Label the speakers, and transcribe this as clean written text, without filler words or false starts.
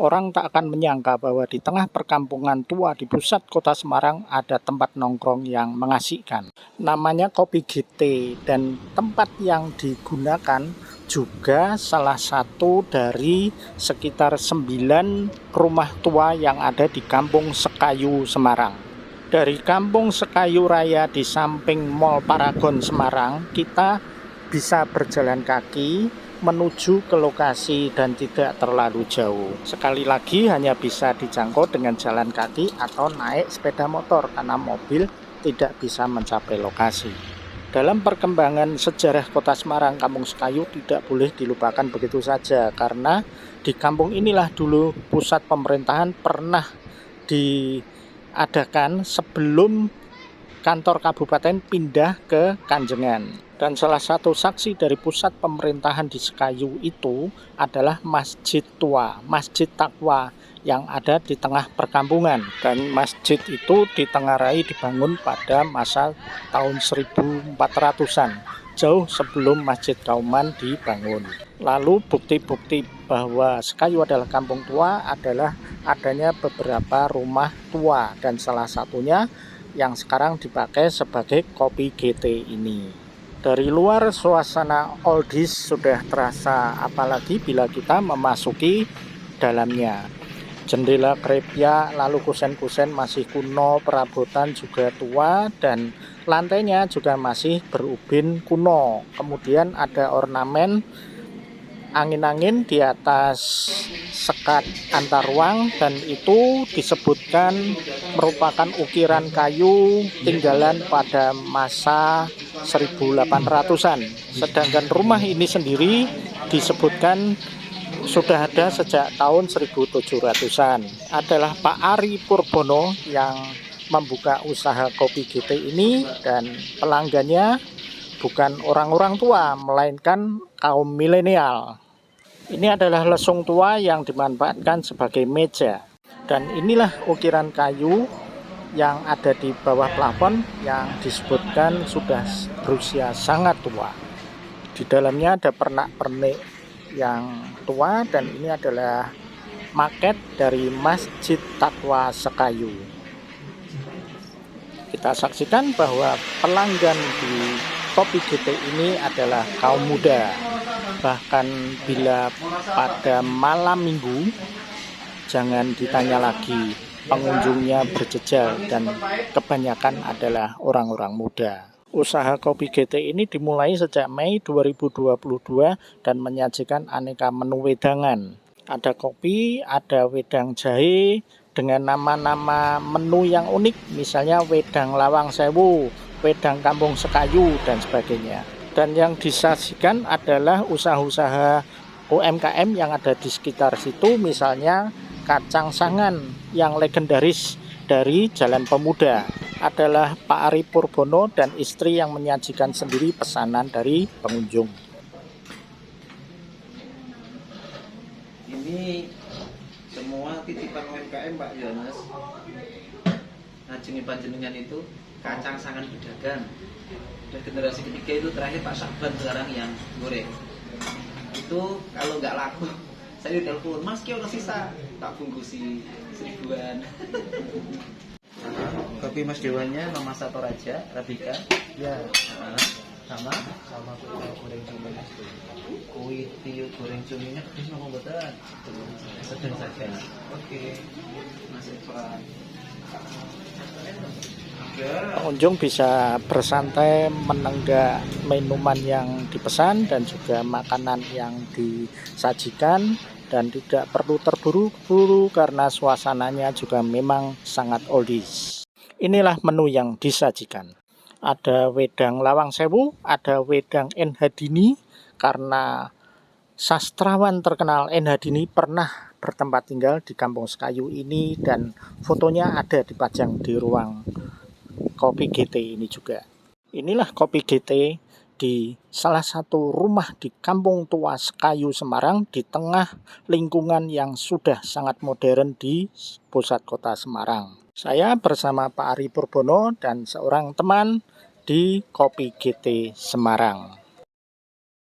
Speaker 1: Orang tak akan menyangka bahwa di tengah perkampungan tua di pusat kota Semarang ada tempat nongkrong yang mengasihkan. Namanya Kopi GT, dan tempat yang digunakan juga salah satu dari sekitar 9 rumah tua yang ada di Kampung Sekayu, Semarang. Dari Kampung Sekayu Raya di samping Mall Paragon Semarang, kita bisa berjalan kaki menuju ke lokasi dan tidak terlalu jauh. Sekali lagi hanya bisa dijangkau dengan jalan kaki atau naik sepeda motor karena mobil tidak bisa mencapai lokasi. Dalam perkembangan sejarah kota Semarang, Kampung Sekayu tidak boleh dilupakan begitu saja karena di kampung inilah dulu pusat pemerintahan pernah diadakan sebelum kantor kabupaten pindah ke Kanjengan. Dan salah satu saksi dari pusat pemerintahan di Sekayu itu adalah Masjid Tua, Masjid Taqwa yang ada di tengah perkampungan. Dan masjid itu ditengarai dibangun pada masa tahun 1400-an, jauh sebelum Masjid Kauman dibangun. Lalu bukti-bukti bahwa Sekayu adalah kampung tua adalah adanya beberapa rumah tua, dan salah satunya yang sekarang dipakai sebagai Kopi GT ini. Dari luar suasana oldies sudah terasa, apalagi bila kita memasuki dalamnya. Jendela krepia, lalu kusen-kusen masih kuno, perabotan juga tua, dan lantainya juga masih berubin kuno. Kemudian ada ornamen angin-angin di atas sekat antar ruang, dan itu disebutkan merupakan ukiran kayu tinggalan pada masa 1800-an. Sedangkan rumah ini sendiri disebutkan sudah ada sejak tahun 1700-an. Adalah Pak Ari Purbono yang membuka usaha Kopi GT ini, dan pelanggannya bukan orang-orang tua, melainkan kaum milenial. Ini adalah lesung tua yang dimanfaatkan sebagai meja. Dan inilah ukiran kayu yang ada di bawah plafon yang disebutkan sudah berusia sangat tua. Di dalamnya ada pernak-pernik yang tua, dan ini adalah maket dari Masjid Taqwa Sekayu. Kita saksikan bahwa pelanggan di Kopi GT ini adalah kaum muda. Bahkan bila pada malam minggu, jangan ditanya lagi, pengunjungnya berjejal dan kebanyakan adalah orang-orang muda. Usaha Kopi GT ini dimulai sejak Mei 2022 dan menyajikan aneka menu wedangan. Ada kopi, ada wedang jahe dengan nama-nama menu yang unik, misalnya wedang Lawang Sewu, wedang Kampung Sekayu, dan sebagainya. Dan yang disajikan adalah usaha-usaha UMKM yang ada di sekitar situ, misalnya kacang sangan yang legendaris dari Jalan Pemuda. Adalah Pak Ari Purbono dan istri yang menyajikan sendiri pesanan dari pengunjung.
Speaker 2: Ini semua titipan UMKM Pak Yohanes. Ngajengin panjenengan itu kacang sangan pedagang. Dan generasi ketiga itu terakhir Pak Syakban sekarang yang goreng. Itu kalau nggak laku, saya ditelepon, Mas kio sisa, tak bungkusi 1000-an. Kopi Mas Dewanya nama satu Raja Rabika. Ya. Sama goreng cumi. Kuiti goreng cuminya habis ngomong betul. Sedang saja. Oke. Mas Evan.
Speaker 1: Pengunjung bisa bersantai menenggak minuman yang dipesan dan juga makanan yang disajikan, dan tidak perlu terburu-buru karena suasananya juga memang sangat oldies. Inilah menu yang disajikan. Ada wedang Lawang Sewu, ada wedang N. Hadini, karena sastrawan terkenal N. Hadini pernah bertempat tinggal di Kampung Sekayu ini, dan fotonya ada dipajang di ruang Kopi GT ini juga. Inilah Kopi GT di salah satu rumah di Kampung Tua Sekayu, Semarang, di tengah lingkungan yang sudah sangat modern di pusat kota Semarang. Saya bersama Pak Ari Purbono dan seorang teman di Kopi GT Semarang.